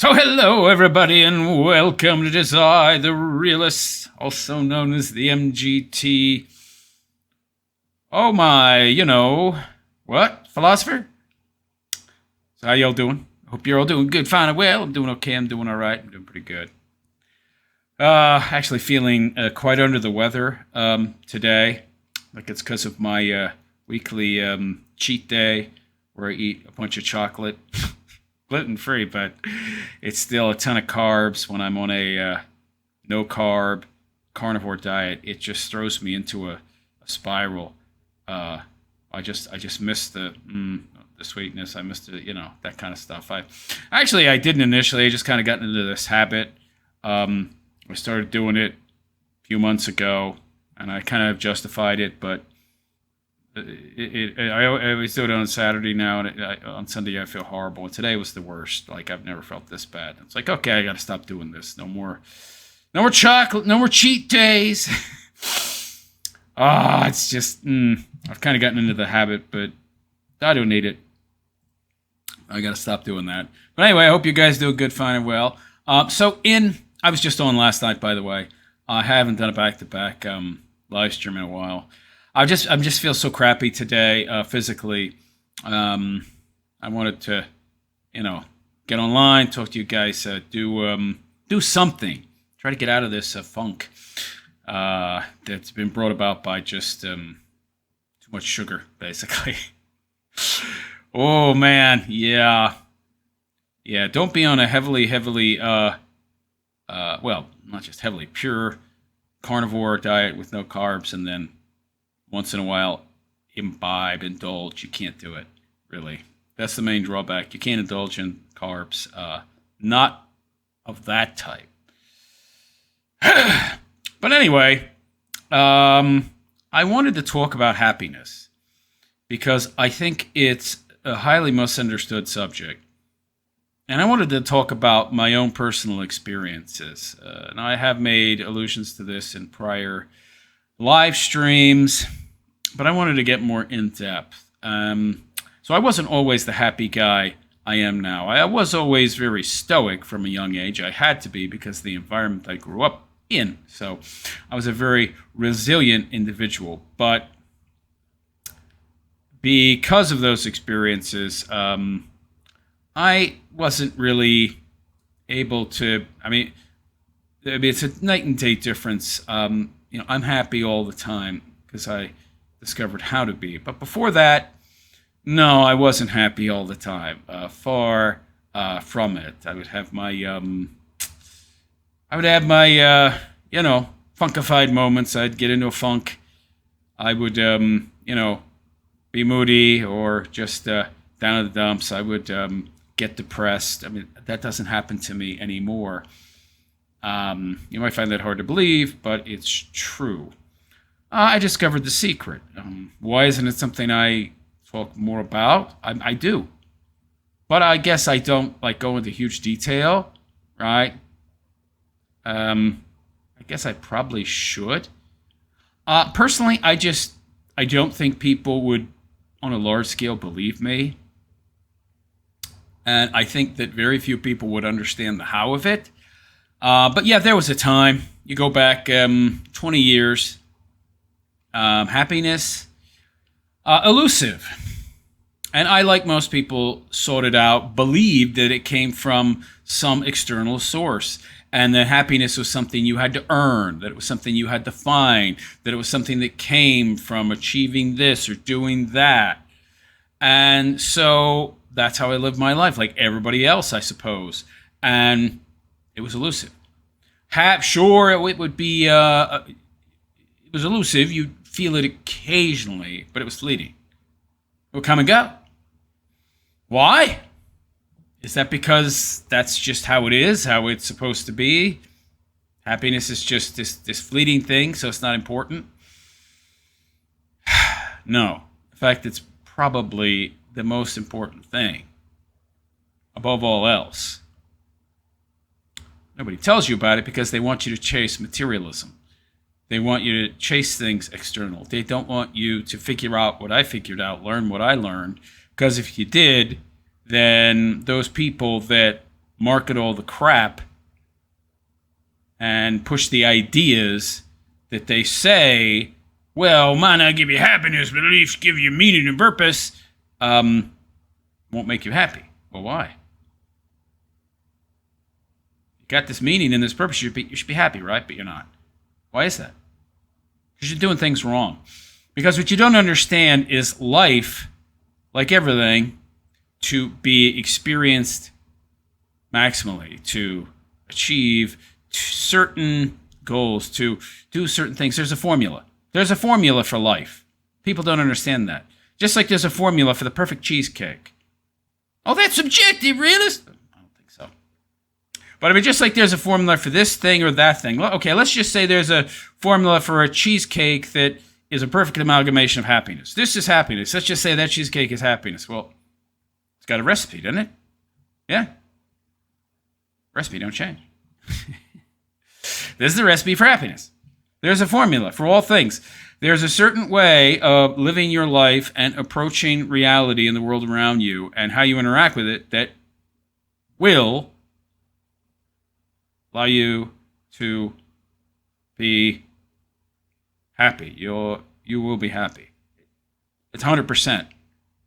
So hello everybody and welcome to Desire the Realist, also known as the MGT. Oh my, what? Philosopher? So how y'all doing? Hope you're all doing good, fine and well. I'm doing okay, I'm doing alright, I'm doing pretty good. Actually feeling quite under the weather today. Like it's because of my weekly cheat day where I eat a bunch of chocolate. Gluten free, but it's still a ton of carbs when I'm on a no carb carnivore diet. It just throws me into a spiral. I just miss the sweetness. I missed the that kind of stuff. I didn't initially. I just kind of got into this habit. I started doing it a few months ago, and I kind of justified it, but I always do it on Saturday now, and on Sunday I feel horrible. And today was the worst. Like I've never felt this bad. It's like, okay, I got to stop doing this. No more chocolate. No more cheat days. It's just I've kind of gotten into the habit, but I don't need it. I got to stop doing that. But anyway, I hope you guys do good, fine, and well. I was just on last night, by the way. I haven't done a back-to-back live stream in a while. I'm just feel so crappy today physically. I wanted to, get online, talk to you guys, do something, try to get out of this funk that's been brought about by just too much sugar, basically. Oh man, yeah. Don't be on a heavily, well, not just heavily, pure carnivore diet with no carbs, and then once in a while indulge. You can't do it, really. That's the main drawback. You can't indulge in carbs, not of that type. But anyway, I wanted to talk about happiness because I think it's a highly misunderstood subject. And I wanted to talk about my own personal experiences. And I have made allusions to this in prior live streams, but I wanted to get more in depth. So I wasn't always the happy guy I am now. I was always very stoic from a young age. I had to be because of the environment I grew up in. So I was a very resilient individual. But because of those experiences, I wasn't really able to. It's a night and day difference. I'm happy all the time because I discovered how to be. But before that, no, I wasn't happy all the time. Far from it. I would have my, funkified moments. I'd get into a funk. I would, be moody or just down in the dumps. I would get depressed. That doesn't happen to me anymore. You might find that hard to believe, but it's true. I discovered the secret. Why isn't it something I talk more about? I do. But I guess I don't go into huge detail, right? I guess I probably should. Personally, I don't think people would, on a large scale, believe me. And I think that very few people would understand the how of it. But yeah, there was a time. You go back 20 years. Happiness, elusive. And I, like most people, sorted out, believed that it came from some external source. And that happiness was something you had to earn, that it was something you had to find, that it was something that came from achieving this or doing that. And so that's how I lived my life, like everybody else, I suppose. And it was elusive. Sure, it would be, it was elusive. You'd feel it occasionally, but it was fleeting. It would come and go. Why? Is that because that's just how it is, how it's supposed to be? Happiness is just this fleeting thing, so it's not important? No. In fact, it's probably the most important thing, above all else. Nobody tells you about it because they want you to chase materialism. They want you to chase things external. They don't want you to figure out what I figured out, learn what I learned, because if you did, then those people that market all the crap and push the ideas that they say, well, might not give you happiness, but at least give you meaning and purpose, won't make you happy. Well, why? You got this meaning and this purpose, you should be happy, right? But you're not. Why is that? Because you're doing things wrong. Because what you don't understand is life, like everything, to be experienced maximally, to achieve certain goals, to do certain things. There's a formula. There's a formula for life. People don't understand that. Just like there's a formula for the perfect cheesecake. Oh, that's subjective, realist? I don't think so. But I mean, just like there's a formula for this thing or that thing. Okay, let's just say there's a formula for a cheesecake that is a perfect amalgamation of happiness. This is happiness. Let's just say that cheesecake is happiness. Well, it's got a recipe, doesn't it? Yeah. Recipe don't change. This is the recipe for happiness. There's a formula for all things. There's a certain way of living your life and approaching reality in the world around you and how you interact with it that will allow you to be happy. You will be happy. It's 100%.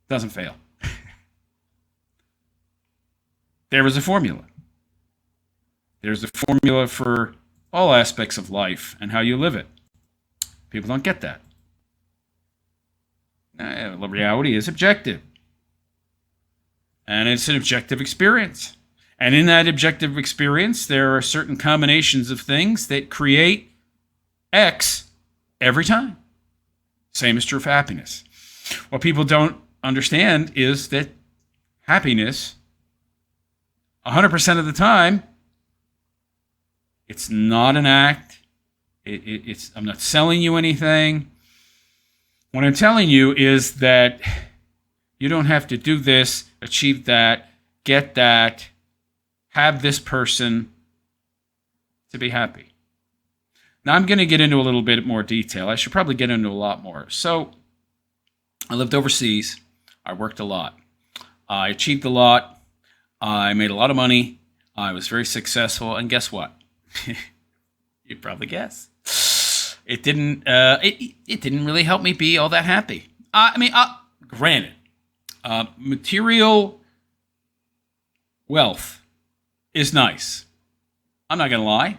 Doesn't fail. There is a formula. There's a formula for all aspects of life and how you live it. People don't get that. Reality is objective. And it's an objective experience. And in that objective experience, there are certain combinations of things that create X every time. Same is true for happiness. What people don't understand is that happiness, 100% of the time, it's not an act. I'm not selling you anything. What I'm telling you is that you don't have to do this, achieve that, get that, have this person to be happy. Now, I'm going to get into a little bit more detail. I should probably get into a lot more. So, I lived overseas. I worked a lot. I achieved a lot. I made a lot of money. I was very successful. And guess what? You'd probably guess. It didn't. It didn't really help me be all that happy. Granted, material wealth is nice. I'm not gonna lie.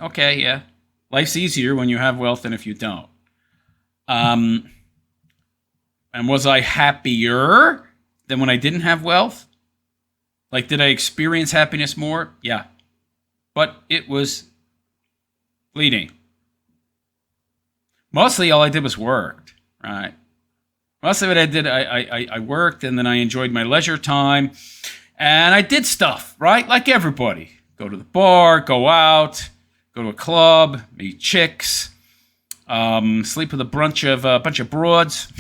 Okay, yeah, life's easier when you have wealth than if you don't. And was I happier than when I didn't have wealth? Like, did I experience happiness more? Yeah, but it was fleeting. Mostly all I did was worked, right? Mostly what I did, I worked, and then I enjoyed my leisure time. And I did stuff, right? Like everybody. Go to the bar, go out, go to a club, meet chicks, sleep with a bunch of broads.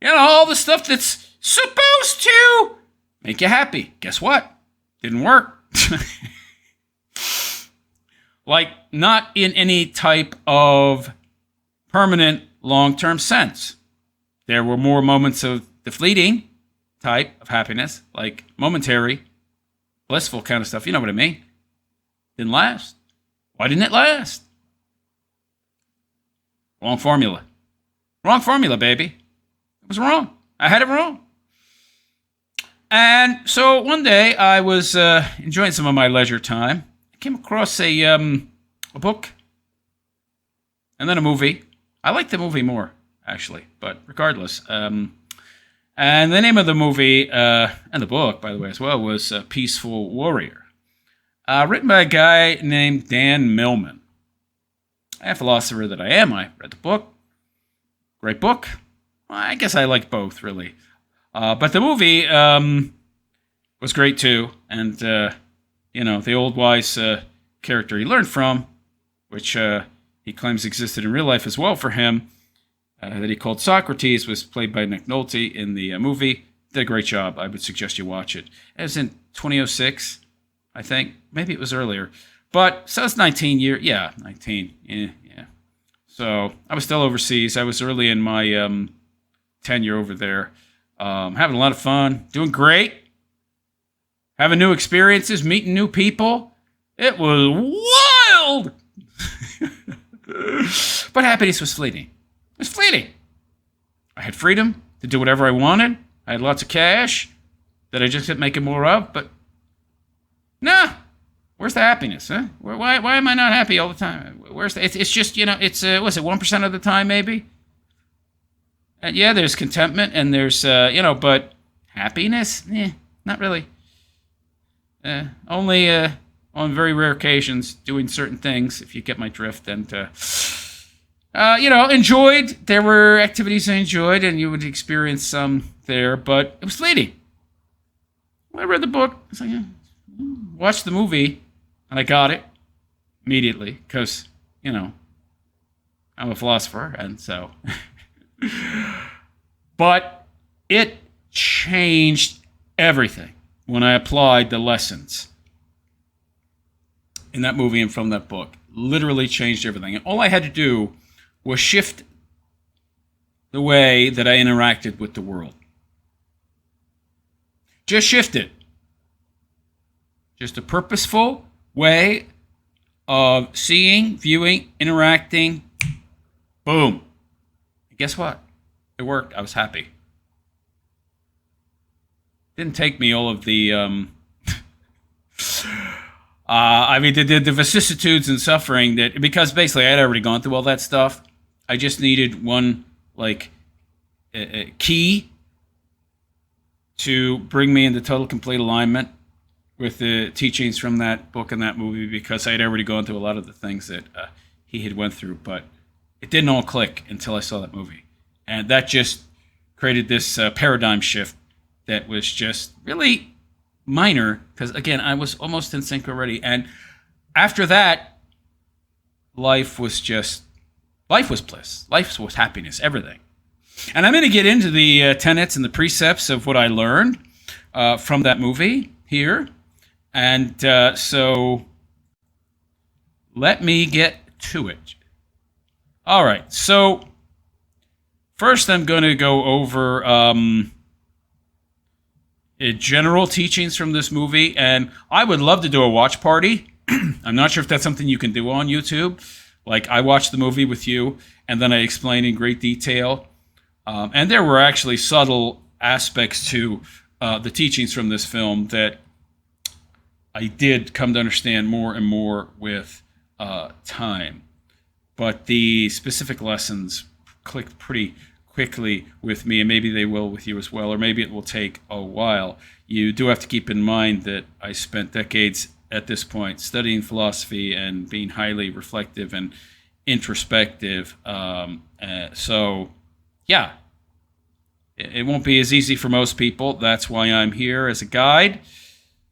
You know, all the stuff that's supposed to make you happy. Guess what? Didn't work. Like, not in any type of permanent long-term sense. There were more moments of the fleeting type of happiness, like momentary, blissful kind of stuff. You know what I mean? Didn't last. Why didn't it last? Wrong formula. Wrong formula, baby. It was wrong. I had it wrong. And so one day I was enjoying some of my leisure time. I came across a book and then a movie. I liked the movie more, actually, but regardless. And the name of the movie, and the book, by the way, as well, was Peaceful Warrior. Written by a guy named Dan Millman. A philosopher that I am, I read the book. Great book. Well, I guess I liked both, really. But the movie was great, too. And, the old wise character he learned from, which he claims existed in real life as well for him, that he called Socrates, was played by Nick Nolte in the movie. Did a great job. I would suggest you watch it. It was in 2006, I think. Maybe it was earlier. But, so it's 19 years. Yeah, 19. Yeah. So, I was still overseas. I was early in my tenure over there. Having a lot of fun. Doing great. having new experiences, meeting new people. It was wild. But happiness was fleeting. It was fleeting. I had freedom to do whatever I wanted. I had lots of cash that I just kept making more of. But nah, where's the happiness? Huh? Why am I not happy all the time? It's just, it's what's it, 1% of the time maybe. And yeah, there's contentment and there's but happiness, not really. Only on very rare occasions doing certain things, if you get my drift, and enjoyed. There were activities I enjoyed, and you would experience some there, but it was fleeting. When I read the book, I was like, watched the movie, and I got it immediately because, I'm a philosopher, and so. But it changed everything when I applied the lessons in that movie and from that book. Literally changed everything. And all I had to do was shift the way that I interacted with the world. Just shift it. Just a purposeful way of seeing, viewing, interacting. Boom. And guess what? It worked. I was happy. Didn't take me all of the the vicissitudes and suffering that, because basically I had already gone through all that stuff. I just needed one key to bring me into total complete alignment with the teachings from that book and that movie, because I had already gone through a lot of the things that he had went through, but it didn't all click until I saw that movie, and that just created this paradigm shift that was just really minor, because again, I was almost in sync already. And after that, life was bliss. Life was happiness, everything. And I'm going to get into the tenets and the precepts of what I learned from that movie here. And so let me get to it. All right. So first, I'm going to go over general teachings from this movie, and I would love to do a watch party. I'm not sure if that's something you can do on YouTube. Like, I watched the movie with you, and then I explained in great detail. And there were actually subtle aspects to the teachings from this film that I did come to understand more and more with time. But the specific lessons clicked pretty quickly with me, and maybe they will with you as well, or maybe it will take a while. You do have to keep in mind that I spent decades at this point studying philosophy and being highly reflective and introspective. So, yeah, it won't be as easy for most people. That's why I'm here as a guide.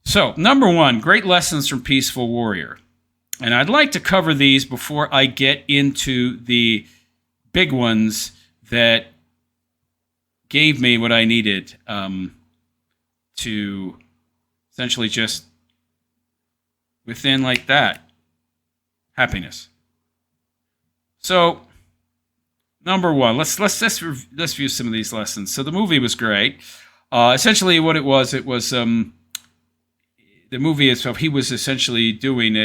So, number one, great lessons from Peaceful Warrior. And I'd like to cover these before I get into the big ones that gave me what I needed to essentially just within like that happiness. So number one, let's view some of these lessons. So the movie was great. Essentially, what it was the movie itself. He was essentially doing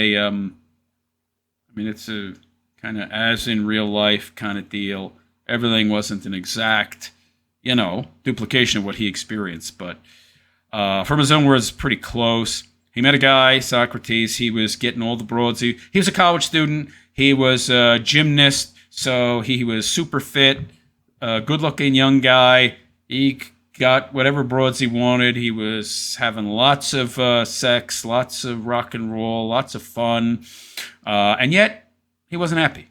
it's a kind of as in real life kind of deal. Everything wasn't an exact, duplication of what he experienced, but from his own words, pretty close. He met a guy, Socrates. He was getting all the broads. He was a college student. He was a gymnast, so he was super fit, good-looking young guy. He got whatever broads he wanted. He was having lots of sex, lots of rock and roll, lots of fun, and yet he wasn't happy.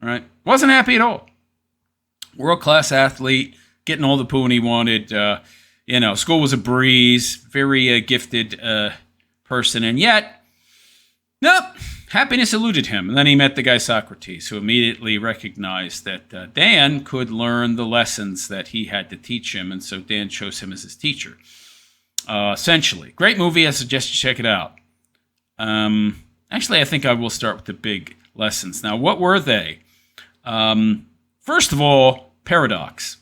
All right? Wasn't happy at all. World-class athlete, getting all the poon he wanted. School was a breeze, very gifted person, and yet, nope, happiness eluded him. And then he met the guy Socrates, who immediately recognized that Dan could learn the lessons that he had to teach him, and so Dan chose him as his teacher. Essentially, great movie. I suggest you check it out. Actually, I think I will start with the big lessons. Now, what were they? First of all, paradox.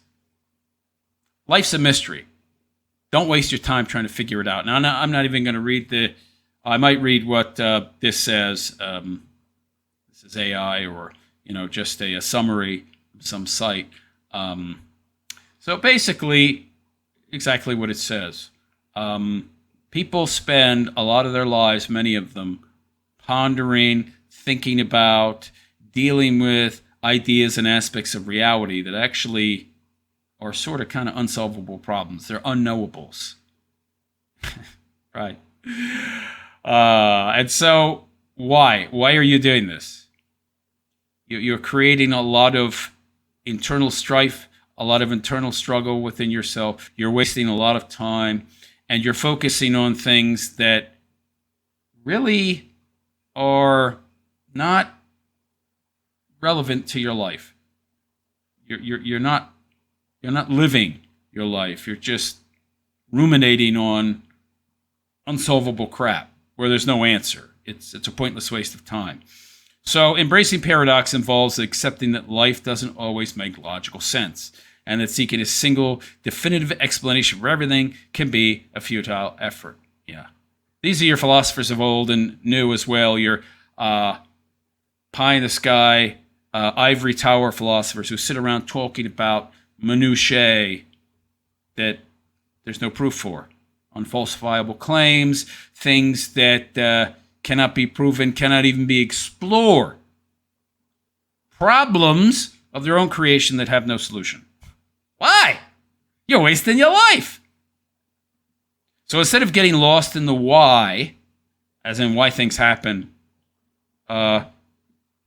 Life's a mystery. Don't waste your time trying to figure it out. Now, I'm not even going to read I might read what this says. This is AI, or just a summary of some site. So basically, exactly what it says. People spend a lot of their lives, many of them, pondering, thinking about, dealing with ideas and aspects of reality that actually are sort of kind of unsolvable problems. They're unknowables. Right. And so why? Why are you doing this? You're creating a lot of internal strife, a lot of internal struggle within yourself. You're wasting a lot of time, and you're focusing on things that really are not relevant to your life. You're not living your life. You're just ruminating on unsolvable crap where there's no answer. It's a pointless waste of time. So embracing paradox involves accepting that life doesn't always make logical sense, and that seeking a single definitive explanation for everything can be a futile effort. Yeah. These are your philosophers of old and new as well, your pie in the sky, ivory tower philosophers who sit around talking about minutiae that there's no proof for, unfalsifiable claims, things that cannot be proven, cannot even be explored, problems of their own creation that have no solution. Why? You're wasting your life. So instead of getting lost in the why, as in why things happen,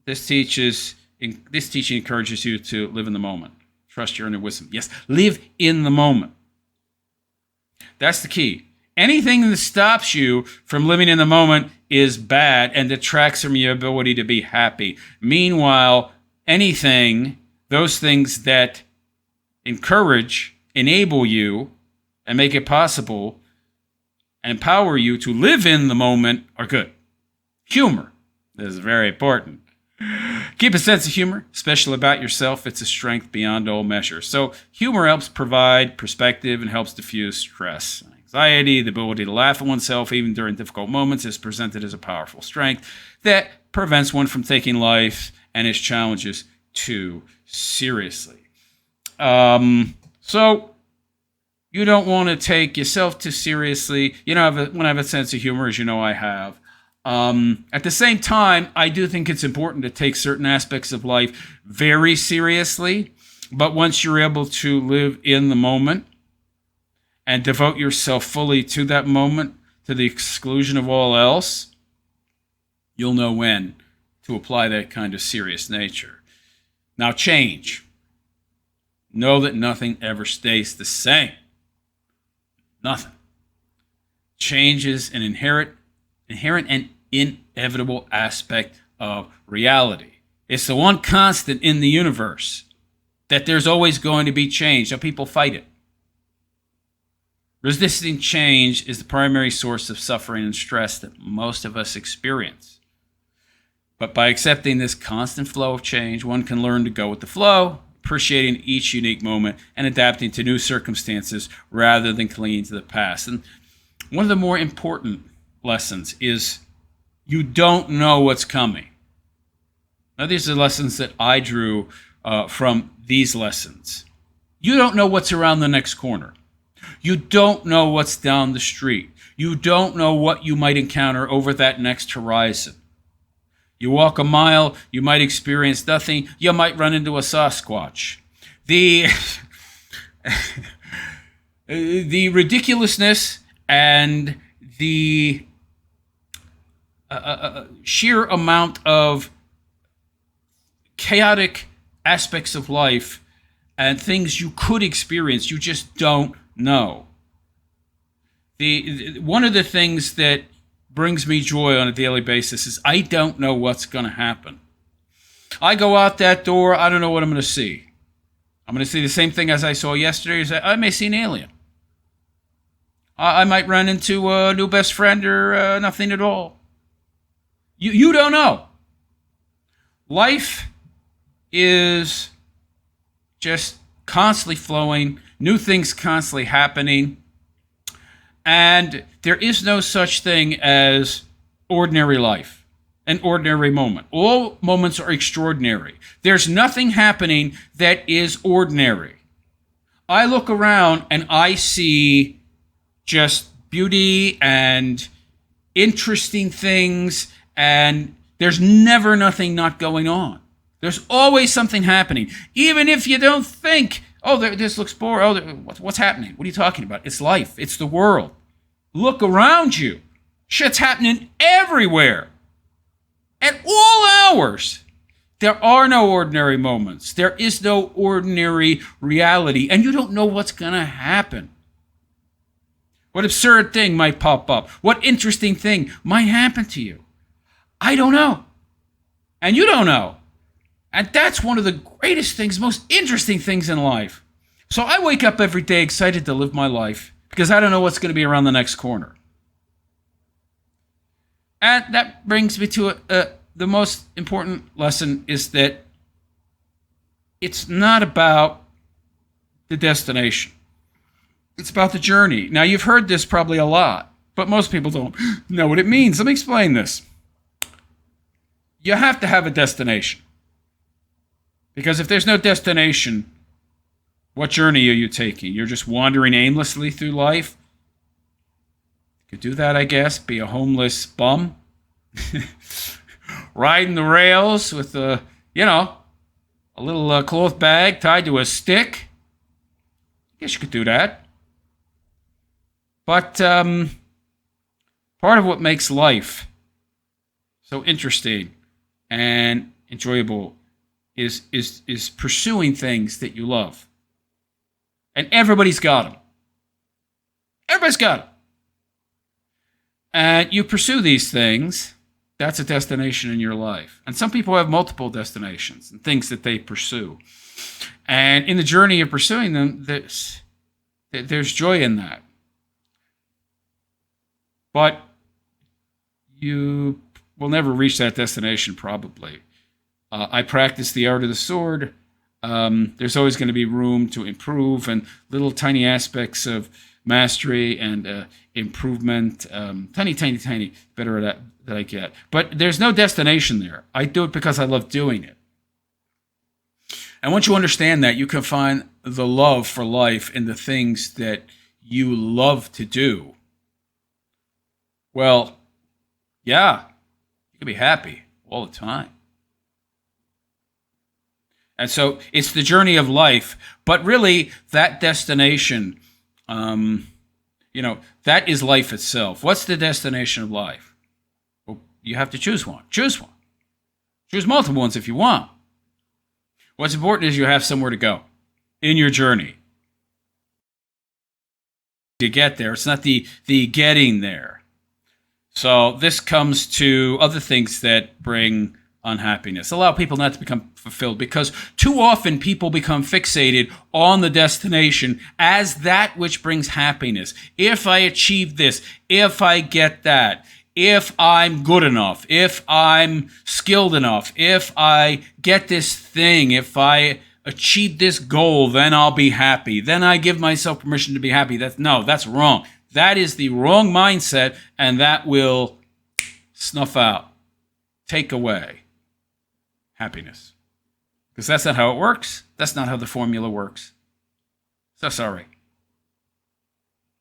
this teaching encourages you to live in the moment. Trust your inner wisdom. Yes, live in the moment. That's the key. Anything that stops you from living in the moment is bad and detracts from your ability to be happy. Meanwhile, those things that encourage, enable you, and make it possible, and empower you to live in the moment are good. Humor. This is very important. Keep a sense of humor, especially about yourself. It's a strength beyond all measure. So humor helps provide perspective and helps diffuse stress. Anxiety, the ability to laugh at oneself even during difficult moments, is presented as a powerful strength that prevents one from taking life and its challenges too seriously. So you don't want to take yourself too seriously. When I have a sense of humor, as you know I have. At the same time, I do think it's important to take certain aspects of life very seriously. But once you're able to live in the moment and devote yourself fully to that moment, to the exclusion of all else, you'll know when to apply that kind of serious nature. Now, change. Know that nothing ever stays the same. Nothing. Change is an inherent and inevitable aspect of reality. It's the one constant in the universe, that there's always going to be change. So people fight it. Resisting change is the primary source of suffering and stress that most of us experience. But by accepting this constant flow of change, one can learn to go with the flow, appreciating each unique moment and adapting to new circumstances rather than clinging to the past. And one of the more important lessons is you don't know what's coming. Now, these are lessons that I drew from these lessons. You don't know what's around the next corner. You don't know what's down the street. You don't know what you might encounter over that next horizon. You walk a mile, you might experience nothing. You might run into a Sasquatch. The ridiculousness and the sheer amount of chaotic aspects of life and things you could experience, you just don't know. One of the things that brings me joy on a daily basis is I don't know what's going to happen. I go out that door, I don't know what I'm going to see. I'm going to see the same thing as I saw yesterday. I may see an alien. I might run into a new best friend or nothing at all. You don't know. Life is just constantly flowing, new things constantly happening. And there is no such thing as ordinary life, an ordinary moment. All moments are extraordinary. There's nothing happening that is ordinary. I look around and I see just beauty and interesting things, and there's never nothing not going on. There's always something happening. Even if you don't think, oh, this looks boring. Oh, what's happening? What are you talking about? It's life. It's the world. Look around you. Shit's happening everywhere. At all hours. There are no ordinary moments. There is no ordinary reality. And you don't know what's going to happen. What absurd thing might pop up? What interesting thing might happen to you? I don't know. And you don't know. And that's one of the greatest things, most interesting things in life. So I wake up every day excited to live my life because I don't know what's going to be around the next corner. And that brings me to the most important lesson is that it's not about the destination. It's about the journey. Now, you've heard this probably a lot, but most people don't know what it means. Let me explain this. You have to have a destination. Because if there's no destination, what journey are you taking? You're just wandering aimlessly through life? You could do that, I guess. Be a homeless bum. Riding the rails with a little cloth bag tied to a stick. I guess you could do that. But part of what makes life so interesting and enjoyable is pursuing things that you love. And everybody's got them. Everybody's got them. And you pursue these things. That's a destination in your life. And some people have multiple destinations and things that they pursue. And in the journey of pursuing them, there's joy in that. But you will never reach that destination, probably. I practice the art of the sword. There's always going to be room to improve and little tiny aspects of mastery and improvement. Tiny, better at that I get. But there's no destination there. I do it because I love doing it. And once you understand that, you can find the love for life in the things that you love to do. Well, yeah, you can be happy all the time. And so it's the journey of life, but really that destination, that is life itself. What's the destination of life? Well, you have to choose one. Choose one. Choose multiple ones if you want. What's important is you have somewhere to go in your journey. You get there. It's not the getting there. So this comes to other things that bring unhappiness. Allow people not to become fulfilled because too often people become fixated on the destination as that which brings happiness. If I achieve this, if I get that, if I'm good enough, if I'm skilled enough, if I get this thing, if I achieve this goal, then I'll be happy. Then I give myself permission to be happy. That's wrong. That is the wrong mindset, and that will snuff out, take away happiness. Because that's not how it works. That's not how the formula works. So sorry.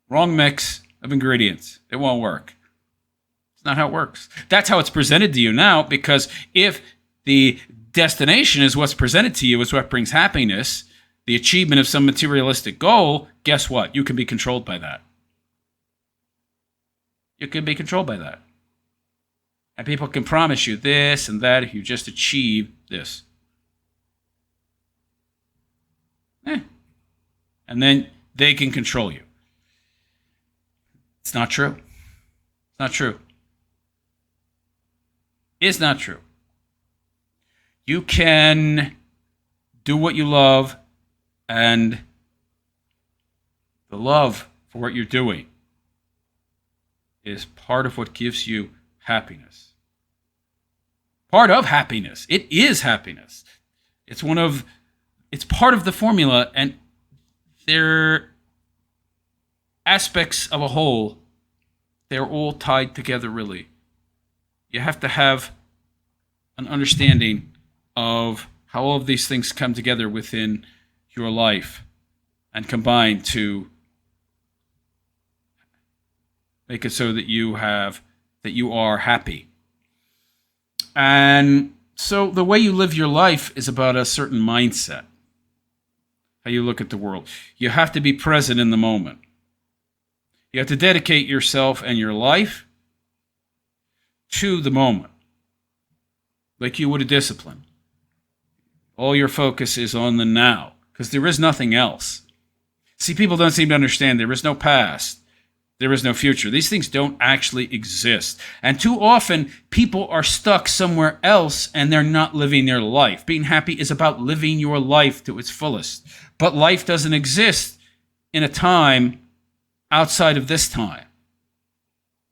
Wrong mix of ingredients. It won't work. It's not how it works. That's how it's presented to you now, because if the destination is what's presented to you as what brings happiness, the achievement of some materialistic goal, guess what? You can be controlled by that. You can be controlled by that. And people can promise you this and that if you just achieve this. And then they can control you. It's not true. It's not true. It's not true. You can do what you love, and the love for what you're doing is part of what gives you happiness. Part of happiness. It is happiness. It's part of the formula, and aspects of a whole, they're all tied together, really. You have to have an understanding of how all of these things come together within your life and combine to make it so that you are happy. And so the way you live your life is about a certain mindset, how you look at the world. You have to be present in the moment. You have to dedicate yourself and your life to the moment, like you would a discipline. All your focus is on the now, because there is nothing else. See, people don't seem to understand there is no past. There is no future. These things don't actually exist. And too often, people are stuck somewhere else and they're not living their life. Being happy is about living your life to its fullest. But life doesn't exist in a time outside of this time.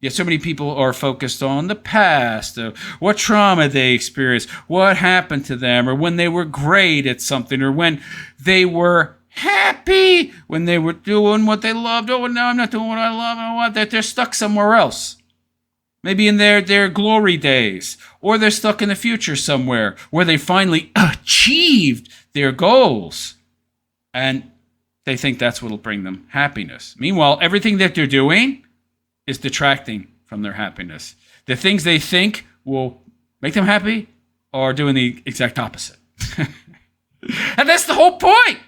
Yet so many people are focused on the past, what trauma they experienced, what happened to them, or when they were great at something, or when they were happy, when they were doing what they loved. Oh, now I'm not doing what I love. I want that. They're stuck somewhere else. Maybe in their glory days, or they're stuck in the future somewhere where they finally achieved their goals. And they think that's what will bring them happiness. Meanwhile, everything that they're doing is detracting from their happiness. The things they think will make them happy are doing the exact opposite. And that's the whole point.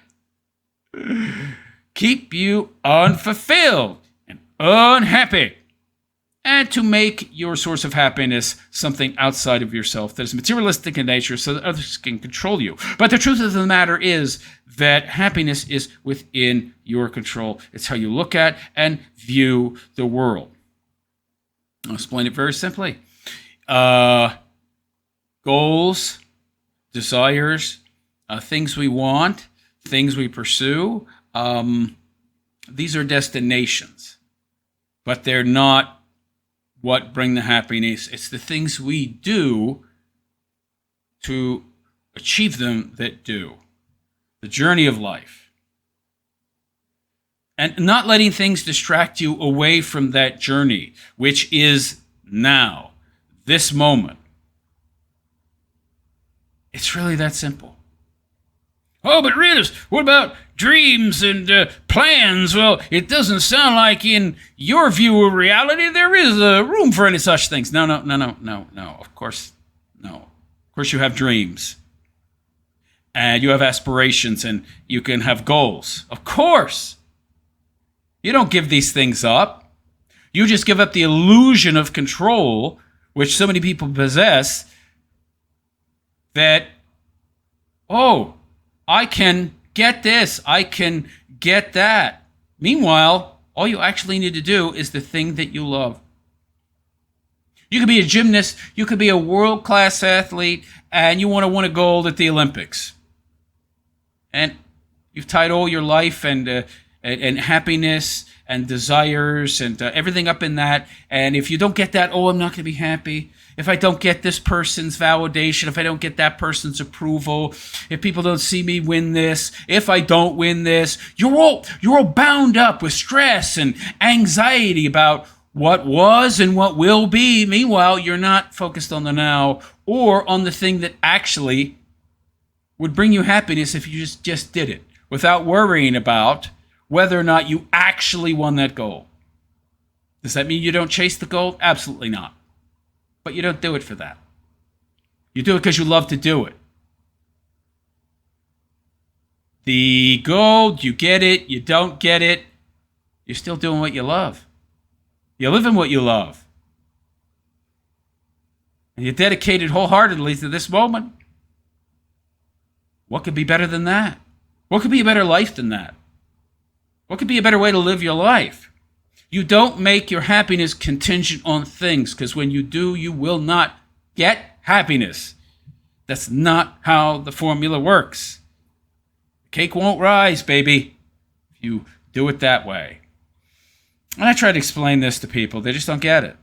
Keep you unfulfilled and unhappy, and to make your source of happiness something outside of yourself that is materialistic in nature so that others can control you. But the truth of the matter is that happiness is within your control. It's how you look at and view the world. I'll explain it very simply. Goals, desires, things we want, things we pursue, these are destinations, but they're not what bring the happiness. It's the things we do to achieve them that do. The journey of life. And not letting things distract you away from that journey, which is now, this moment. It's really that simple. Oh, but Ridders, what about dreams and plans? Well, it doesn't sound like in your view of reality there is room for any such things. No. Of course, no. Of course you have dreams. And you have aspirations and you can have goals. Of course. You don't give these things up. You just give up the illusion of control, which so many people possess, that, oh, I can get this, I can get that. Meanwhile, all you actually need to do is the thing that you love. You could be a gymnast, you could be a world-class athlete, and you want to win a gold at the Olympics. And you've tied all your life and happiness and desires and everything up in that. And if you don't get that, oh, I'm not going to be happy. If I don't get this person's validation, if I don't get that person's approval, if people don't see me win this, if I don't win this, you're all bound up with stress and anxiety about what was and what will be. Meanwhile, you're not focused on the now or on the thing that actually would bring you happiness if you just did it without worrying about whether or not you actually won that goal. Does that mean you don't chase the goal? Absolutely not. But you don't do it for that. You do it because you love to do it. The goal, you get it, you don't get it, you're still doing what you love. You're living what you love. And you're dedicated wholeheartedly to this moment. What could be better than that? What could be a better life than that? What could be a better way to live your life? You don't make your happiness contingent on things, because when you do, you will not get happiness. That's not how the formula works. The cake won't rise, baby, if you do it that way. And I try to explain this to people. They just don't get it.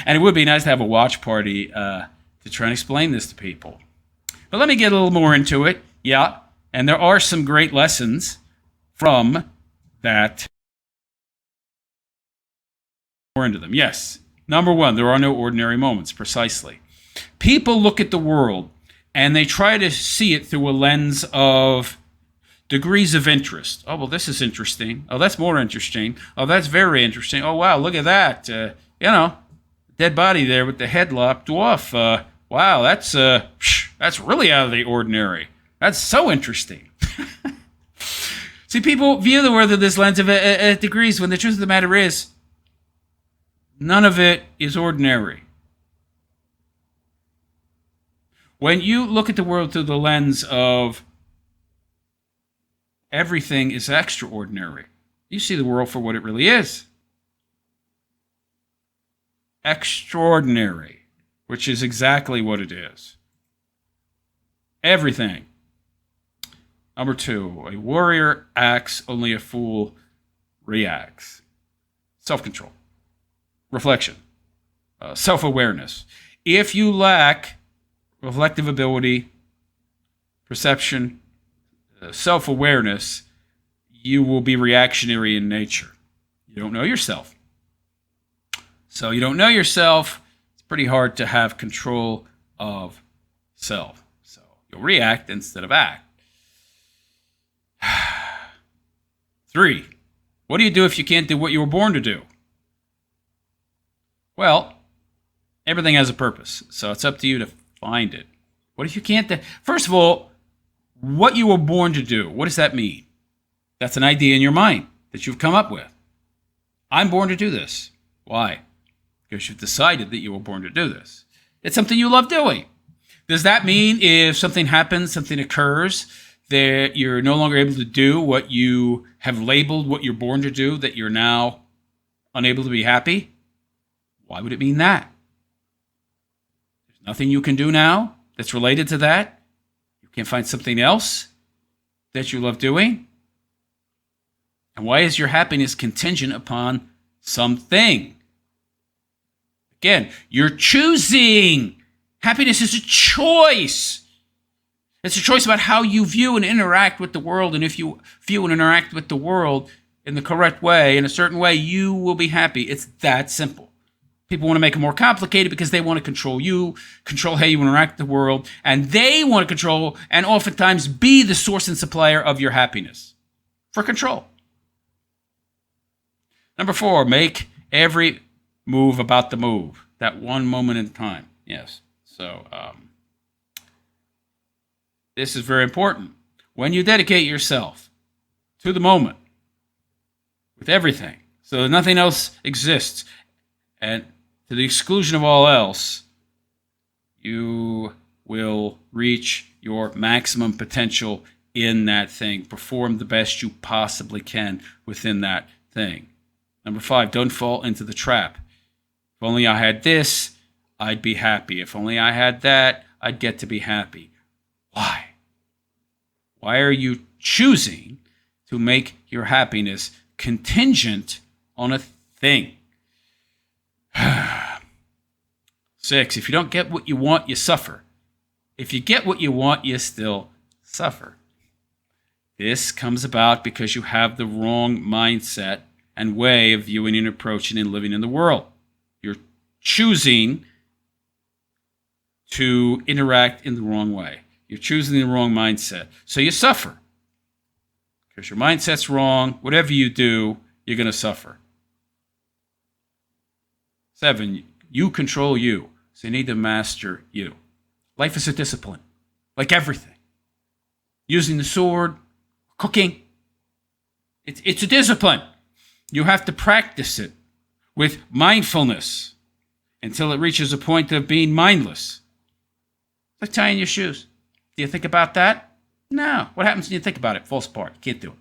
And it would be nice to have a watch party to try and explain this to people. But let me get a little more into it. Yeah, and there are some great lessons from that More into them. Yes. Number one, there are no ordinary moments, precisely. People look at the world and they try to see it through a lens of degrees of interest. Oh, well, this is interesting. Oh, that's more interesting. Oh, that's very interesting. Oh, wow, look at that. Dead body there with the head lopped off. Wow, that's really out of the ordinary. That's so interesting. See, people view the world through this lens of degrees when the truth of the matter is, none of it is ordinary. When you look at the world through the lens of everything is extraordinary, you see the world for what it really is. Extraordinary, which is exactly what it is. Everything. Number two, a warrior acts, only a fool reacts. Self-control. Reflection. Self-awareness. If you lack reflective ability, perception, self-awareness, you will be reactionary in nature. You don't know yourself. So you don't know yourself, it's pretty hard to have control of self. So you'll react instead of act. 3, what do you do if you can't do what you were born to do? Well, everything has a purpose, so it's up to you to find it. What if you can't do? First of all, what you were born to do, what does that mean? That's an idea in your mind that you've come up with. I'm born to do this. Why? Because you've decided that you were born to do this. It's something you love doing. Does that mean if something happens, something occurs, that you're no longer able to do what you have labeled what you're born to do, that you're now unable to be happy? Why would it mean that? There's nothing you can do now that's related to that? You can't find something else that you love doing? And why is your happiness contingent upon something? Again, you're choosing. Happiness is a choice. It's a choice about how you view and interact with the world. And if you view and interact with the world in the correct way, in a certain way, you will be happy. It's that simple. People want to make it more complicated because they want to control you, control how you interact with the world, and they want to control and oftentimes be the source and supplier of your happiness for control. Number 4, make every move about the move. That one moment in time. Yes. So, this is very important. When you dedicate yourself to the moment with everything, so that nothing else exists, and to the exclusion of all else, you will reach your maximum potential in that thing. Perform the best you possibly can within that thing. Number 5, don't fall into the trap. If only I had this, I'd be happy. If only I had that, I'd get to be happy. Why? Why are you choosing to make your happiness contingent on a thing? 6, if you don't get what you want, you suffer. If you get what you want, you still suffer. This comes about because you have the wrong mindset and way of viewing and approaching and living in the world. You're choosing to interact in the wrong way. You're choosing the wrong mindset. So you suffer. Because your mindset's wrong. Whatever you do, you're going to suffer. 7, you control you. So you need to master you. Life is a discipline. Like everything. Using the sword, cooking. It's a discipline. You have to practice it with mindfulness until it reaches a point of being mindless. It's like tying your shoes. Do you think about that? No. What happens when you think about it? Falls apart. You can't do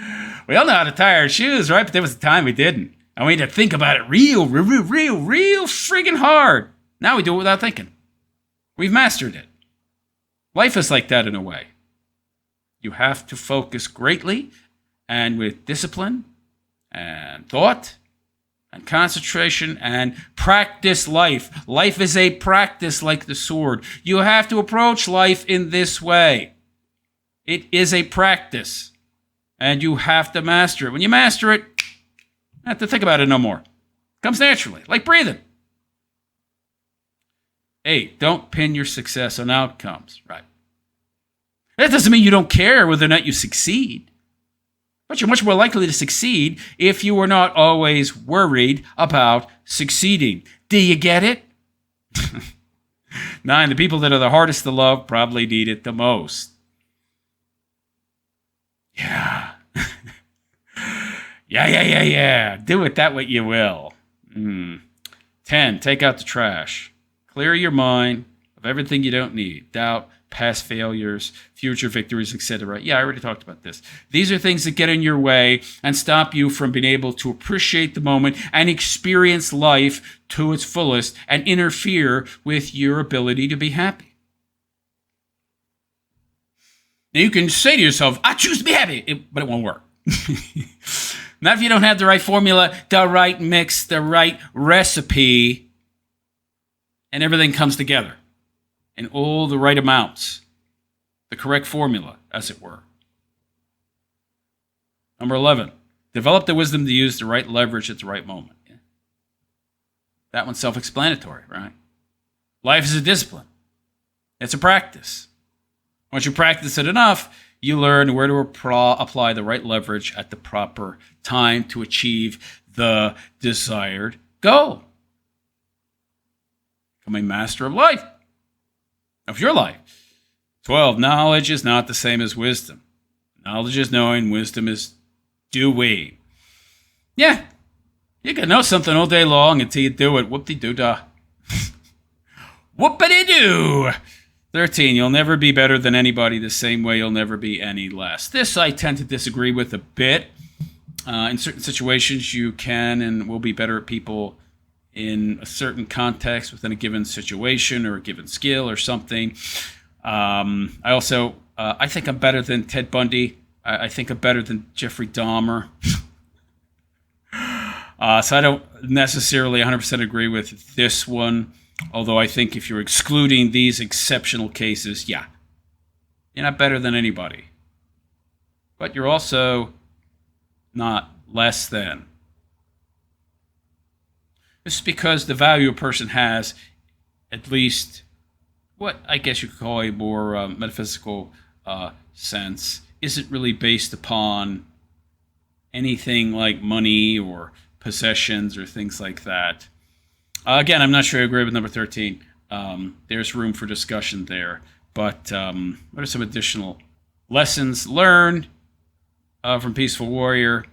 it. We all know how to tie our shoes, right? But there was a time we didn't. And we had to think about it real friggin' hard. Now we do it without thinking. We've mastered it. Life is like that in a way. You have to focus greatly and with discipline and thought and concentration and practice life. Life is a practice like the sword. You have to approach life in this way. It is a practice and you have to master it. When you master it, I have to think about it no more. Comes naturally, like breathing. 8, don't pin your success on outcomes. Right. That doesn't mean you don't care whether or not you succeed. But you're much more likely to succeed if you are not always worried about succeeding. Do you get it? 9, the people that are the hardest to love probably need it the most. Yeah. Yeah. Do it that way you will. 10, take out the trash. Clear your mind of everything you don't need. Doubt, past failures, future victories, etc. Yeah, I already talked about this. These are things that get in your way and stop you from being able to appreciate the moment and experience life to its fullest and interfere with your ability to be happy. Now you can say to yourself, I choose to be happy, but it won't work. Not if you don't have the right formula, the right mix, the right recipe, and everything comes together in all the right amounts, the correct formula, as it were. Number 11, develop the wisdom to use the right leverage at the right moment. Yeah. That one's self-explanatory, right? Life is a discipline. It's a practice. Once you practice it enough, you learn where to apply the right leverage at the proper time to achieve the desired goal. Become a master of life, of your life. 12, knowledge is not the same as wisdom. Knowledge is knowing, wisdom is doing. Yeah, you can know something all day long until you do it. Whoop-de-doo-dah. Whoopity-doo. 13, you'll never be better than anybody the same way you'll never be any less. This I tend to disagree with a bit. In certain situations, you can and will be better at people in a certain context within a given situation or a given skill or something. I think I'm better than Ted Bundy. I think I'm better than Jeffrey Dahmer. So I don't necessarily 100% agree with this one. Although I think if you're excluding these exceptional cases, yeah, you're not better than anybody. But you're also not less than. This is because the value a person has, at least what I guess you could call a more metaphysical sense, isn't really based upon anything like money or possessions or things like that. Again, I'm not sure I agree with number 13. There's room for discussion there. But what are some additional lessons learned from Peaceful Warrior?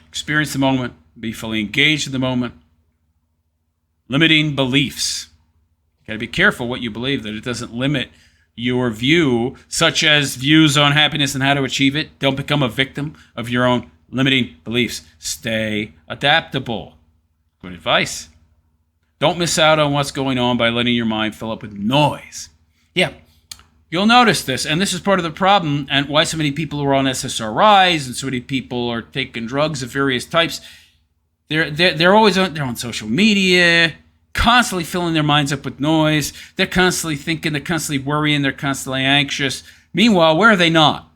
Experience the moment. Be fully engaged in the moment. Limiting beliefs. You got to be careful what you believe, that it doesn't limit your view, such as views on happiness and how to achieve it. Don't become a victim of your own limiting beliefs. Stay adaptable. Good advice. Don't miss out on what's going on by letting your mind fill up with noise. Yeah, you'll notice this, and this is part of the problem and why so many people are on SSRIs and so many people are taking drugs of various types. They're always they're on social media, constantly filling their minds up with noise. They're constantly thinking, they're constantly worrying, they're constantly anxious. Meanwhile, where are they not?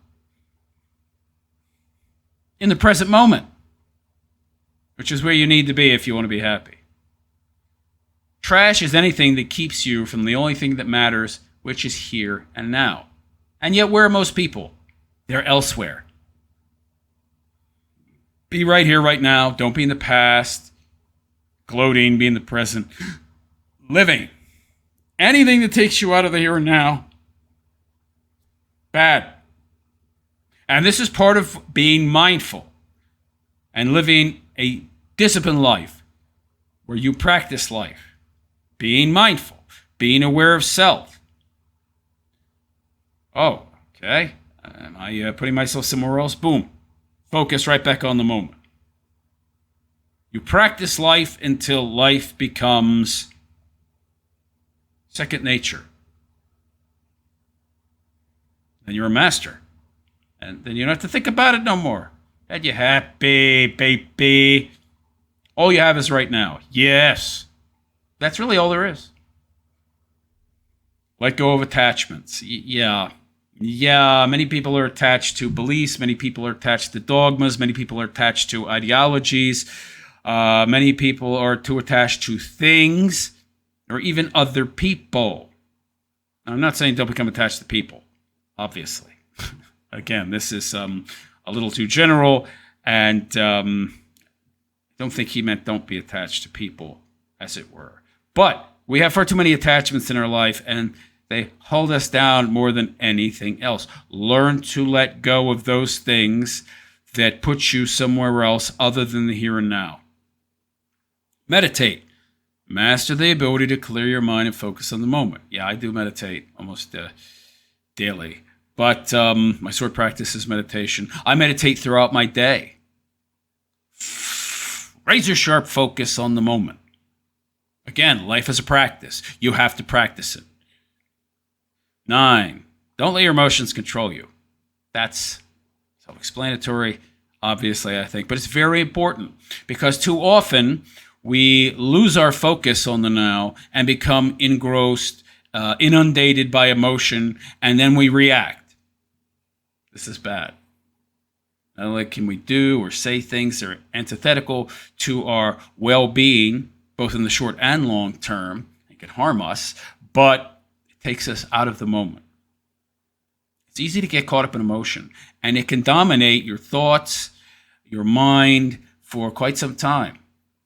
In the present moment, which is where you need to be if you want to be happy. Trash is anything that keeps you from the only thing that matters, which is here and now. And yet, where are most people? They're elsewhere. Be right here, right now. Don't be in the past. Gloating, be in the present. Living. Anything that takes you out of the here and now, bad. And this is part of being mindful and living a disciplined life where you practice life. Being mindful, being aware of self. Oh, okay. Am I putting myself somewhere else? Boom. Focus right back on the moment. You practice life until life becomes second nature. Then you're a master. And then you don't have to think about it no more. And you're happy, baby. All you have is right now. Yes. That's really all there is. Let go of attachments. Yeah, many people are attached to beliefs. Many people are attached to dogmas. Many people are attached to ideologies. Many people are too attached to things or even other people. Now, I'm not saying don't become attached to people, obviously. Again, this is a little too general, and don't think he meant don't be attached to people, as it were. But we have far too many attachments in our life, and they hold us down more than anything else. Learn to let go of those things that put you somewhere else other than the here and now. Meditate. Master the ability to clear your mind and focus on the moment. Yeah, I do meditate almost daily. But my sort practice is meditation. I meditate throughout my day. Razor sharp focus on the moment. Again, life is a practice. You have to practice it. 9, don't let your emotions control you. That's self-explanatory, obviously, I think. But it's very important because too often we lose our focus on the now and become engrossed, inundated by emotion, and then we react. This is bad. Not only can we do or say things that are antithetical to our well-being, both in the short and long term, it can harm us, but it takes us out of the moment. It's easy to get caught up in emotion, and it can dominate your thoughts, your mind for quite some time.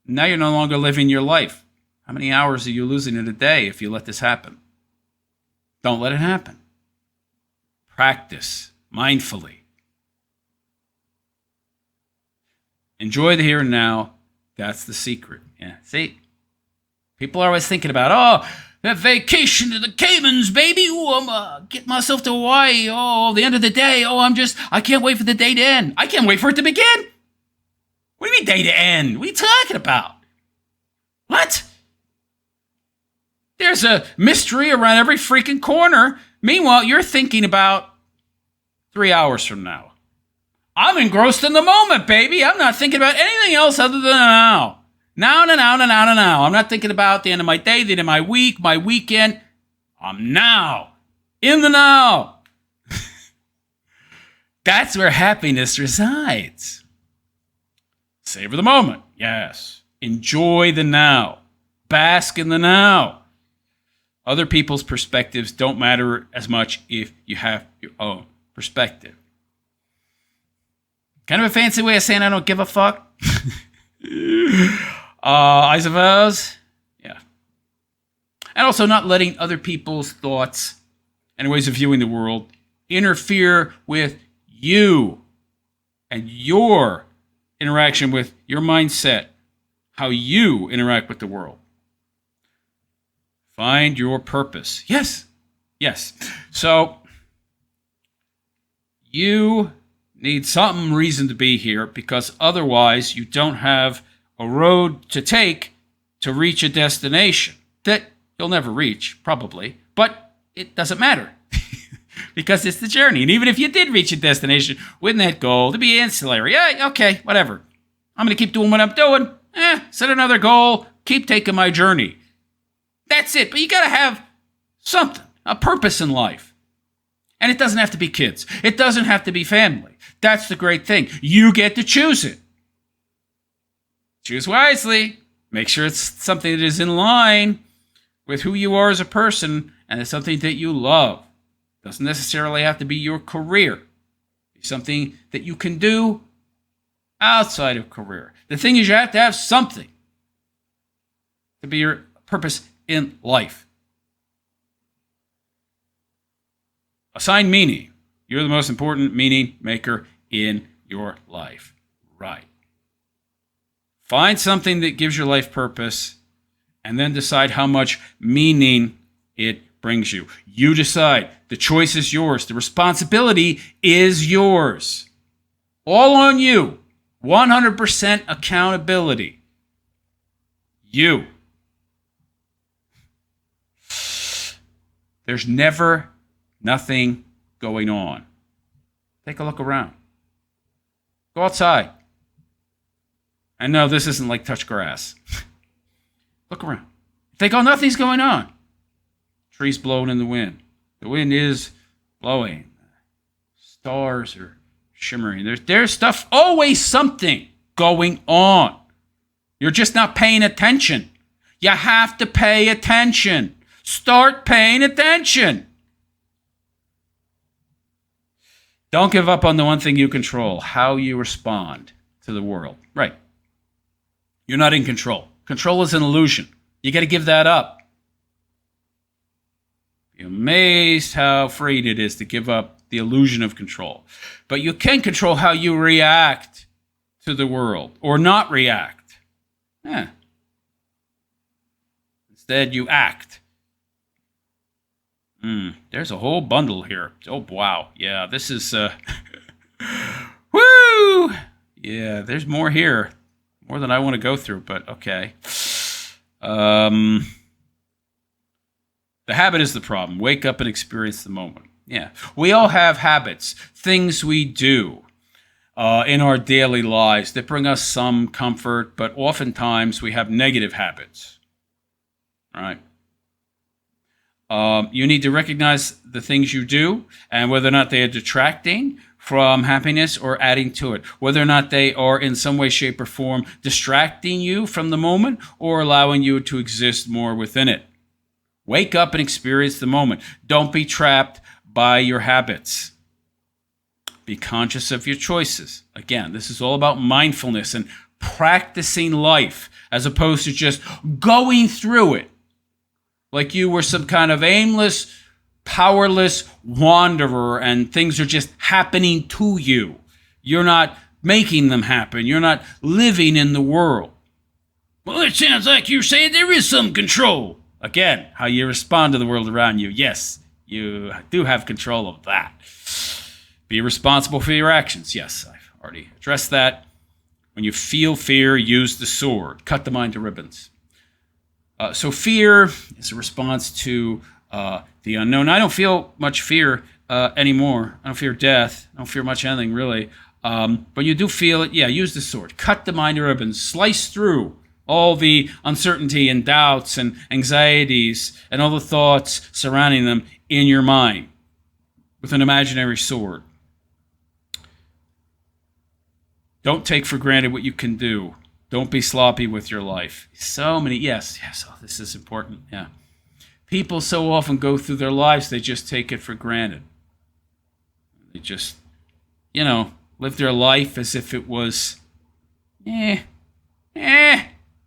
Now you're no longer living your life. How many hours are you losing in a day if you let this happen? Don't let it happen. Practice mindfully. Enjoy the here and now. That's the secret. Yeah. See, people are always thinking about, that vacation to the Caymans, baby. Ooh, I'm getting myself to Hawaii. Oh, the end of the day. I can't wait for the day to end. I can't wait for it to begin. What do you mean day to end? What are you talking about? What? There's a mystery around every freaking corner. Meanwhile, you're thinking about 3 hours from now. I'm engrossed in the moment, baby. I'm not thinking about anything else other than now. Now. I'm not thinking about the end of my day, the end of my week, my weekend. I'm now. In the now. That's where happiness resides. Savor the moment. Yes. Enjoy the now. Bask in the now. Other people's perspectives don't matter as much if you have your own perspective. Kind of a fancy way of saying I don't give a fuck. I suppose. Yeah. And also not letting other people's thoughts and ways of viewing the world interfere with you and your interaction with your mindset, how you interact with the world. Find your purpose. Yes. So, you need some reason to be here because otherwise you don't have a road to take to reach a destination that you'll never reach, probably, but it doesn't matter because it's the journey. And even if you did reach a destination with that goal to be ancillary, okay, whatever. I'm going to keep doing what I'm doing. Set another goal, keep taking my journey. That's it. But you got to have something, a purpose in life. And it doesn't have to be kids. It doesn't have to be family. That's the great thing. You get to choose it. Choose wisely. Make sure it's something that is in line with who you are as a person and it's something that you love. It doesn't necessarily have to be your career. It's something that you can do outside of career. The thing is you have to have something to be your purpose in life. Assign meaning. You're the most important meaning maker in your life. Right. Find something that gives your life purpose and then decide how much meaning it brings you. You decide. The choice is yours. The responsibility is yours. All on you. 100% accountability. You. There's never nothing going on. Take a look around. Go outside. I know this isn't like touch grass. Look around. Think, nothing's going on. Trees blowing in the wind. The wind is blowing. Stars are shimmering. There's stuff, always something going on. You're just not paying attention. You have to pay attention. Start paying attention. Don't give up on the one thing you control, how you respond to the world. Right. You're not in control. Control is an illusion. You got to give that up. You're amazed how afraid it is to give up the illusion of control. But you can control how you react to the world or not react. Instead, you act. There's a whole bundle here. Oh, wow. Yeah, this is... Woo! Yeah, there's more here. More than I want to go through, but okay. The habit is the problem. Wake up and experience the moment. Yeah. We all have habits, things we do in our daily lives that bring us some comfort, but oftentimes we have negative habits. All right. You need to recognize the things you do and whether or not they are detracting from happiness or adding to it. Whether or not they are in some way, shape, or form distracting you from the moment or allowing you to exist more within it. Wake up and experience the moment. Don't be trapped by your habits. Be conscious of your choices. Again, this is all about mindfulness and practicing life as opposed to just going through it like you were some kind of aimless, powerless wanderer and things are just happening to you. You're not making them happen. You're not living in the world. Well, it sounds like you're saying there is some control. Again, how you respond to the world around you. Yes, you do have control of that. Be responsible for your actions. Yes, I've already addressed that. When you feel fear, use the sword. Cut the mind to ribbons. So fear is a response to the unknown. I don't feel much fear anymore. I don't fear death. I don't fear much anything, really. But you do feel it. Yeah, use the sword. Cut the mind to ribbons. Slice through all the uncertainty and doubts and anxieties and all the thoughts surrounding them in your mind with an imaginary sword. Don't take for granted what you can do. Don't be sloppy with your life. So many, yes, oh, this is important, yeah. People so often go through their lives, they just take it for granted. They just, live their life as if it was,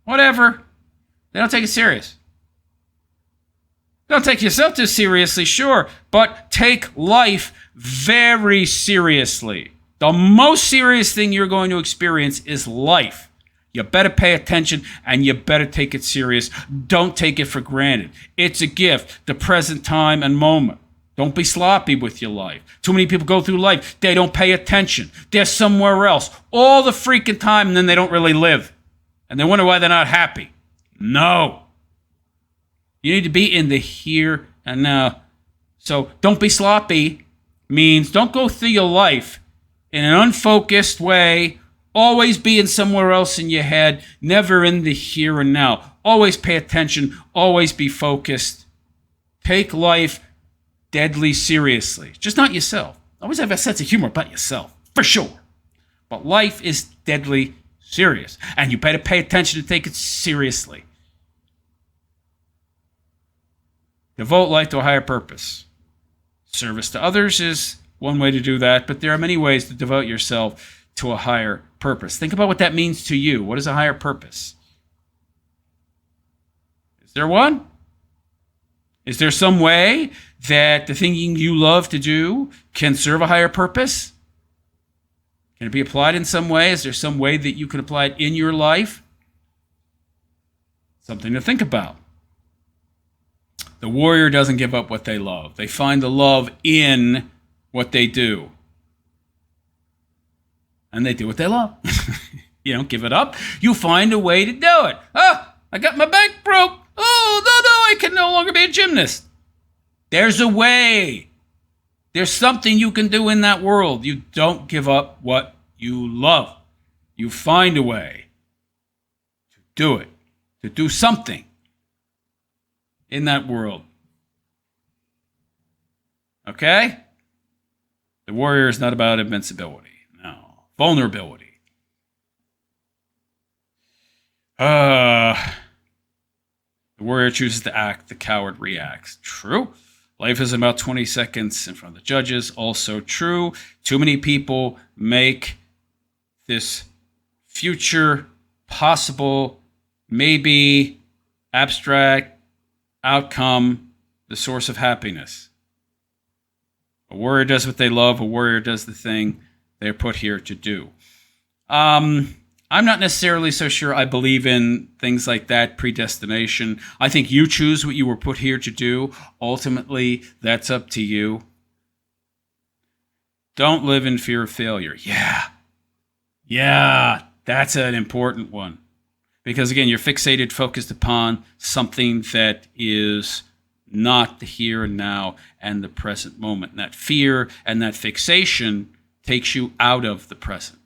whatever. They don't take it serious. Don't take yourself too seriously, sure, but take life very seriously. The most serious thing you're going to experience is life. You better pay attention and you better take it serious. Don't take it for granted. It's a gift, the present time and moment. Don't be sloppy with your life. Too many people go through life, they don't pay attention. They're somewhere else all the freaking time and then they don't really live. And they wonder why they're not happy. No. You need to be in the here and now. So don't be sloppy means don't go through your life in an unfocused way. Always being somewhere else in your head, never in the here and now. Always pay attention, always be focused. Take life deadly seriously. Just not yourself. Always have a sense of humor about yourself, for sure. But life is deadly serious, and you better pay attention to take it seriously. Devote life to a higher purpose. Service to others is one way to do that, but there are many ways to devote yourself to a higher purpose. Think about what that means to you. What is a higher purpose? Is there one? Is there some way that the thing you love to do can serve a higher purpose? Can it be applied in some way? Is there some way that you can apply it in your life? Something to think about. The warrior doesn't give up what they love. They find the love in what they do. And they do what they love. You don't give it up. You find a way to do it. I got my back broke. Oh, no, I can no longer be a gymnast. There's a way. There's something you can do in that world. You don't give up what you love. You find a way to do it, to do something in that world. Okay? The warrior is not about invincibility. Vulnerability. Uh, the warrior chooses to act, the coward reacts. True. Life is about 20 seconds in front of the judges. Also true. Too many people make this future possible, maybe abstract outcome the source of happiness. A warrior does what they love. A warrior does the thing they're put here to do. I'm not necessarily so sure I believe in things like that, predestination. I think you choose what you were put here to do. Ultimately, that's up to you. Don't live in fear of failure. Yeah, that's an important one. Because again, you're fixated, focused upon something that is not the here and now and the present moment. And that fear and that fixation takes you out of the present.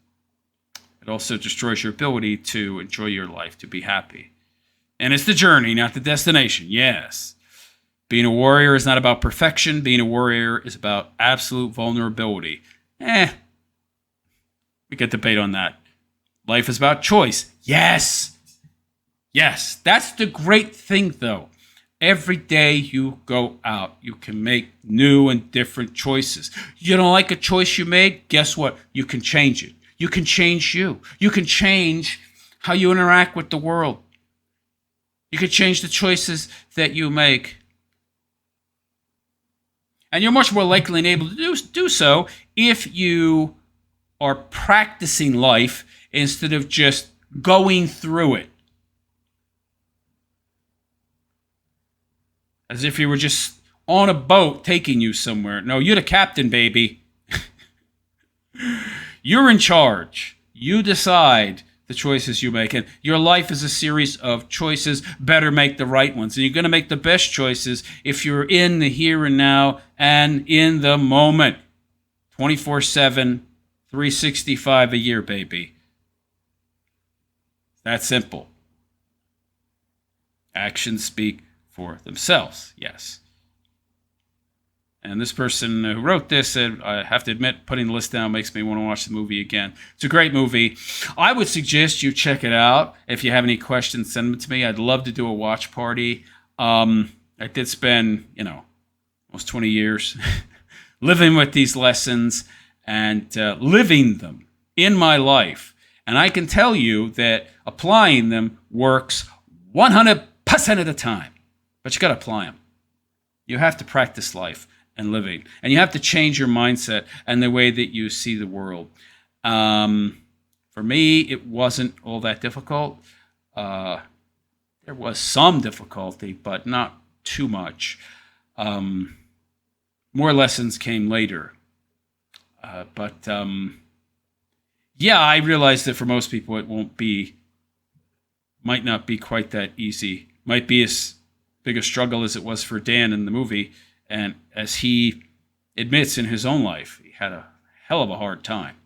It also destroys your ability to enjoy your life, to be happy. And it's the journey, not the destination. Yes. Being a warrior is not about perfection. Being a warrior is about absolute vulnerability. We could debate on that. Life is about choice. Yes. That's the great thing, though. Every day you go out, you can make new and different choices. You don't like a choice you made? Guess what? You can change it. You can change you. You can change how you interact with the world. You can change the choices that you make. And you're much more likely and able to do so if you are practicing life instead of just going through it. As if you were just on a boat taking you somewhere. No, you're the captain, baby. You're in charge. You decide the choices you make. And your life is a series of choices. Better make the right ones. And you're going to make the best choices if you're in the here and now and in the moment. 24/7, 365 a year, baby. That simple. Actions speak for themselves, yes. And this person who wrote this said, I have to admit, putting the list down makes me want to watch the movie again. It's a great movie. I would suggest you check it out. If you have any questions, send them to me. I'd love to do a watch party. I did spend, almost 20 years living with these lessons and living them in my life. And I can tell you that applying them works 100% of the time. But you got to apply them. You have to practice life and living. And you have to change your mindset and the way that you see the world. For me, it wasn't all that difficult. There was some difficulty, but not too much. More lessons came later. But I realized that for most people it might not be quite that easy. Might be as big a struggle as it was for Dan in the movie. And as he admits in his own life, he had a hell of a hard time.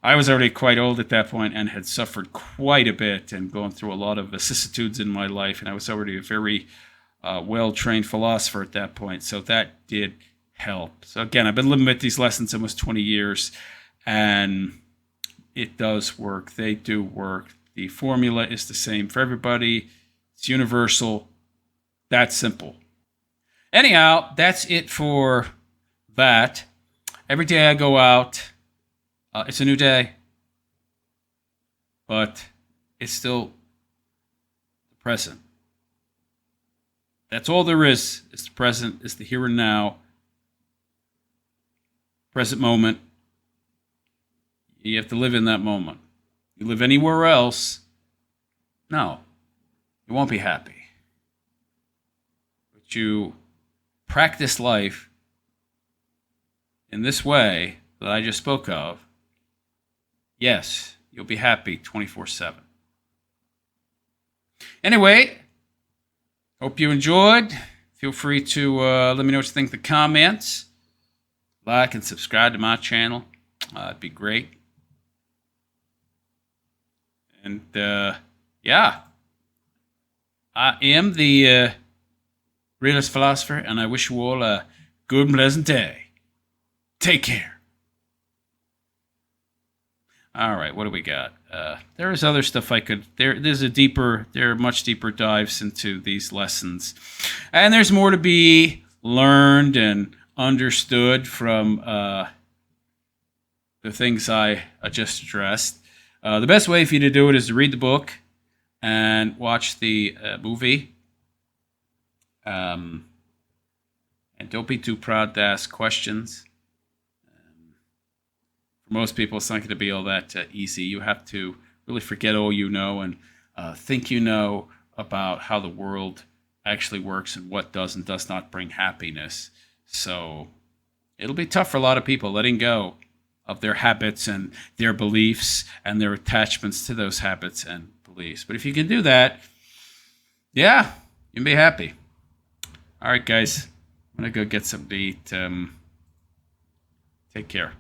I was already quite old at that point and had suffered quite a bit and gone through a lot of vicissitudes in my life. And I was already a very well-trained philosopher at that point. So that did help. So again, I've been living with these lessons almost 20 years. And it does work. They do work. The formula is the same for everybody. It's universal. That's simple. Anyhow, that's it for that. Every day I go out, it's a new day. But it's still the present. That's all there is. It's the present. It's the here and now. Present moment. You have to live in that moment. You live anywhere else, no, you won't be happy. But you practice life in this way that I just spoke of, yes, you'll be happy 24/7. Anyway, hope you enjoyed. Feel free to let me know what you think in the comments. Like and subscribe to my channel. It'd be great. And, I am the realist philosopher, and I wish you all a good and pleasant day. Take care. All right, what do we got? There's other stuff I could. There are much deeper dives into these lessons, and there's more to be learned and understood from the things I just addressed. The best way for you to do it is to read the book and watch the movie. And don't be too proud to ask questions. For most people, it's not going to be all that easy. You have to really forget all you know and think you know about how the world actually works and what does and does not bring happiness. So it'll be tough for a lot of people letting go of their habits and their beliefs and their attachments to those habits and beliefs. But if you can do that, yeah, you'll be happy. All right, guys, I'm going to go get something to eat. Take care.